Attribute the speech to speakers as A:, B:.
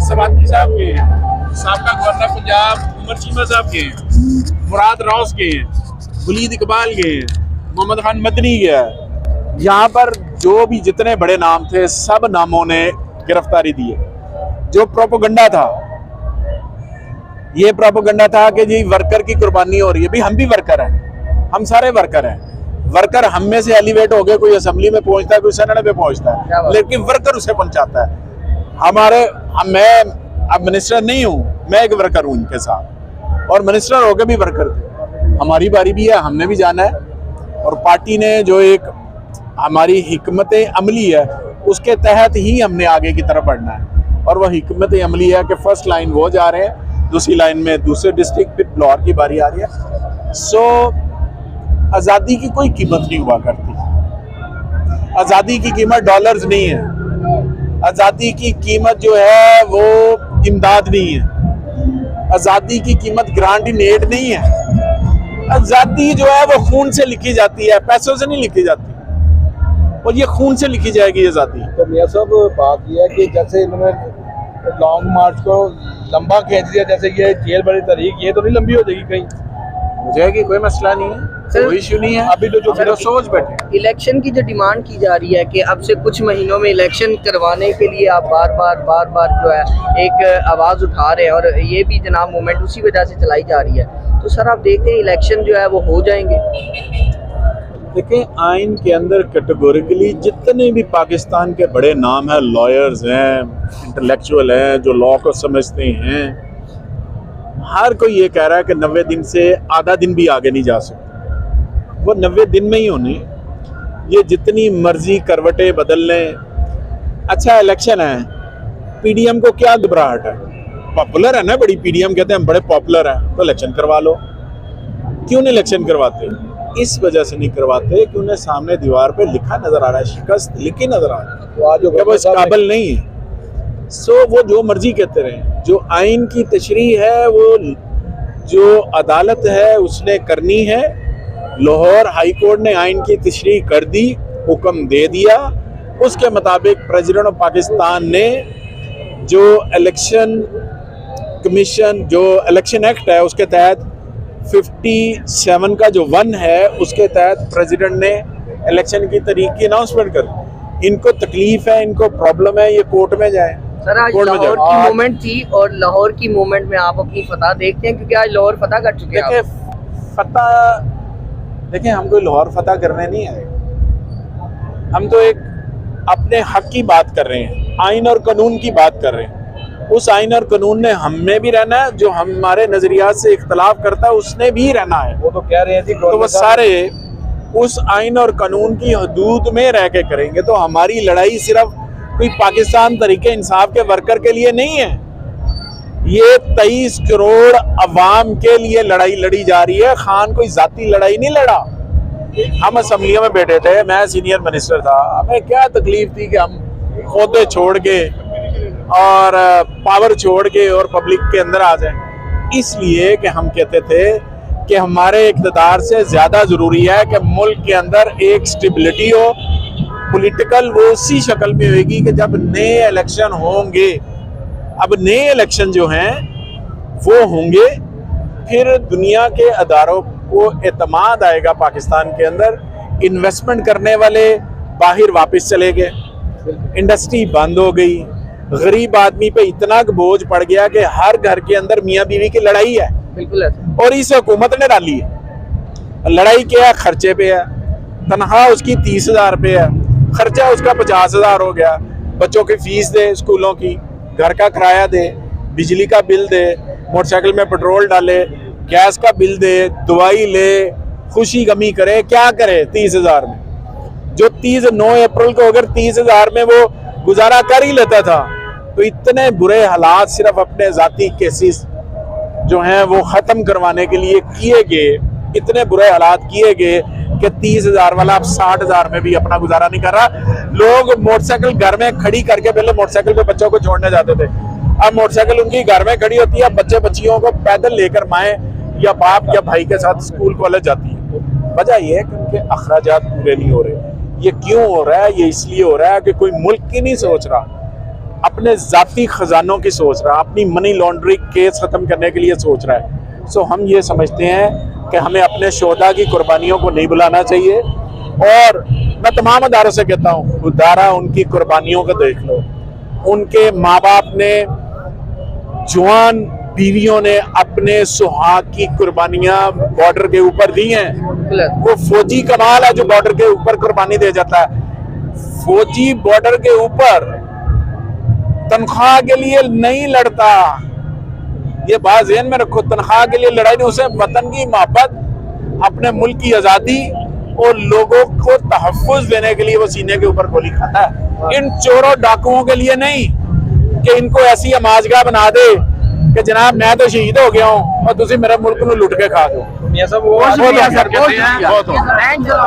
A: सवाती साहब के हैं, साबका गवर्नर पंजाब उमर चीमा साहब के हैं, मुराद रौस के हैं, वलीद इकबाल के हैं, मोहम्मद खान मदनी के है। यहाँ पर जो भी जितने बड़े नाम थे सब नामों ने गिरफ्तारी दी है। जो प्रोपोगंडा था, ये प्रोपोगंडा था कि जी वर्कर की कुर्बानी हो रही है। भी हम भी वर्कर हैं, हम सारे वर्कर हैं। वर्कर हम में से एलिवेट हो गए, कोई असेंबली में पहुंचता है, कोई सेनेट में पहुंचता है, लेकिन वर्कर उसे पहुंचाता है। मैं अब मिनिस्टर नहीं हूं, मैं एक वर्कर हूं इनके साथ, और मिनिस्टर होकर भी वर्कर थे। हमारी बारी भी है, हमने भी जाना है। और पार्टी ने जो एक हमारी हिकमत अमली है उसके तहत ही हमने आगे की तरफ बढ़ना है। और वह हिकमत अमली है कि फर्स्ट लाइन वो जा रहे हैं, दूसरी लाइन में दूसरे डिस्ट्रिक्ट, फिर लाहौर की बारी आ रही है। सो आज़ादी की कोई कीमत नहीं हुआ करती। आज़ादी की कीमत डॉलर्स नहीं है, आज़ादी की कीमत जो है वो इमदाद नहीं है, आज़ादी की कीमत ग्रांट इन एड नहीं है। आज़ादी जो है वो खून से लिखी जाती है, पैसों से नहीं लिखी जाती, और ये खून से लिखी जाएगी आज़ादी।
B: तो मियां साहब बात यह है कि जैसे इन्होंने लॉन्ग मार्च को लंबा खींच दिया, जैसे ये जेल भरी तारीख, ये तो नहीं लंबी हो जाएगी कहीं?
A: हो जाएगी, कोई मसला नहीं है, कोई इशू नहीं है। अभी तो जो फिर सोच बैठे
C: इलेक्शन की जो डिमांड की जा रही है कि अब से कुछ महीनों में इलेक्शन करवाने के लिए आप बार बार जो है एक आवाज़ उठा रहे हैं, और ये भी जनाब मूवमेंट उसी वजह से चलाई जा रही है। तो सर आप देखते हैं इलेक्शन जो है वो हो जाएंगे?
A: देखें, आइन के अंदर कैटेगोरिकली जितने भी पाकिस्तान के बड़े नाम हैं, लॉयर्स हैं, इंटेलेक्चुअल हैं, जो लॉ को समझते हैं, हर कोई ये कह रहा है कि 90 दिन से आधा दिन भी आगे नहीं जा सकते। वो 90 दिन में ही होने, ये जितनी मर्जी करवटें बदल लें। अच्छा इलेक्शन है, पीडीएम को क्या घबराहट है? पॉपुलर है ना बड़ी, पीडीएम कहते हैं हम बड़े पॉपुलर हैं, तो इलेक्शन करवा लो। क्यों नहीं इलेक्शन करवाते? इस वजह से नहीं करवाते कि उन्हें सामने दीवार पे लिखा नजर आ रहा है, शिकस्त लिखी नजर आ रहा है,
B: तो आज
A: वो इस काबिल नहीं है। सो वो जो मर्जी कहते रहे, जो आइन की तशरीह है वो जो अदालत है उसने करनी है। लाहौर हाई कोर्ट ने आइन की तशरीह कर दी, हुक्म दे दिया, उसके मुताबिक प्रेसिडेंट ऑफ पाकिस्तान ने जो इलेक्शन कमीशन, जो इलेक्शन एक्ट है उसके तहत 57 का जो 1 है उसके तहत प्रेसिडेंट ने इलेक्शन की तारीख की अनाउंसमेंट कर। इनको तकलीफ है, इनको प्रॉब्लम है, ये कोर्ट में जाए।
C: सर आज लाहौर की मूवमेंट थी, और लाहौर की मूवमेंट में आप अपनी फतह देखते हैं, क्योंकि आज लाहौर फतह कर चुके हैं।
A: देखिए हम कोई लाहौर फतह करने नहीं आए, हम तो एक अपने हक की बात कर रहे हैं, आइन और कानून की बात कर रहे हैं। उस आइन और कानून ने हम में भी रहना है, जो हमारे नजरियात से इख्तलाफ करता है उसने भी रहना है।
B: वो तो कह रहे हैं जी,
A: तो वो सारे उस आइन और कानून की हदूद में रह के करेंगे। तो हमारी लड़ाई सिर्फ कोई पाकिस्तान तरीके इंसाफ के वर्कर के लिए नहीं है, ये 23 करोड़ अवाम के लिए लड़ाई लड़ी जा रही है। खान कोई जाती लड़ाई नहीं लड़ा। हम असम्बलियों में बैठे थे, मैं सीनियर मिनिस्टर था, हमें क्या तकलीफ थी कि हम ओहदे छोड़ के और पावर छोड़ के और पब्लिक के अंदर आ जाएं। इसलिए कि हम कहते थे कि हमारे इक़्तिदार से ज़्यादा ज़रूरी है कि मुल्क के अंदर एक स्टेबिलिटी हो पॉलिटिकल। वो उसी शक्ल में होगी कि जब नए इलेक्शन होंगे। अब नए इलेक्शन जो हैं वो होंगे, फिर दुनिया के अदारों को एतमाद आएगा पाकिस्तान के अंदर। इन्वेस्टमेंट करने वाले बाहर वापस चले गए, इंडस्ट्री बंद हो गई, गरीब आदमी पे इतना बोझ पड़ गया कि हर घर के अंदर मियाँ बीवी की लड़ाई है।
C: बिल्कुल है।
A: और इस हुकूमत ने डाली है। लड़ाई क्या है? खर्चे पे है। तनख्वाह उसकी 30,000 रुपये है, खर्चा उसका 50,000 हो गया। बच्चों की फीस दे, स्कूलों की, घर का किराया दे, बिजली का बिल दे, मोटरसाइकिल में पेट्रोल डाले, गैस का बिल दे, दवाई ले, खुशी गमी करे, क्या करे 30,000 में? जो 9 अप्रैल को अगर 30,000 में वो गुजारा कर ही लेता था, तो इतने बुरे हालात सिर्फ अपने जाती केसेस जो हैं वो ख़त्म करवाने के लिए किए गए। इतने बुरे हालात किए गए कि 30,000 वाला अब 60,000 में भी अपना गुजारा नहीं कर रहा। लोग मोटरसाइकिल घर में खड़ी करके, पहले मोटरसाइकिल पे बच्चों को छोड़ने जाते थे, अब मोटरसाइकिल उनकी घर में खड़ी होती है। बच्चे बच्चियों को पैदल लेकर माएँ या बाप या भाई के साथ स्कूल कॉलेज जाती है। वजह यह है कि उनके अखराजात पूरे नहीं हो रहे। ये क्यों हो रहा है? ये इसलिए हो रहा है कि कोई मुल्क की नहीं सोच रहा, अपने जाती खजानों की सोच रहा है, अपनी मनी लॉन्ड्रिंग केस खत्म करने के लिए सोच रहा है। सो हम ये समझते हैं कि हमें अपने शोहदा की कुर्बानियों को नहीं भुलाना चाहिए। और मैं तमाम अदारों से कहता हूँ, उदारा उनकी कुर्बानियों को देख लो। उनके माँ बाप ने, जवान बीवियों ने अपने सुहाग की कुर्बानियां बॉर्डर के ऊपर दी हैं। वो फौजी कमाल है जो बॉर्डर के ऊपर कुर्बानी दे जाता है। फौजी बॉर्डर के ऊपर तनख्वाह के लिए नहीं लड़ता, ये बात ज़हन में रखो। तनख्वाह के लिए लड़ाई नहीं, उसे वतन की मोहब्बत, अपने मुल्क की आज़ादी और लोगों को तहफ़्फ़ुज़ देने के लिए वो सीने के ऊपर गोली खाता है। इन चोरों डाकुओं के लिए नहीं कि इनको ऐसी अमाजगा बना दे कि जनाब मैं तो शहीद हो गया हूँ और तुम मेरे मुल्क में लुट के खा दो।
B: मियां साहब वो
A: बहुत हो गया सर, बहुत हो गया।
C: Thank you.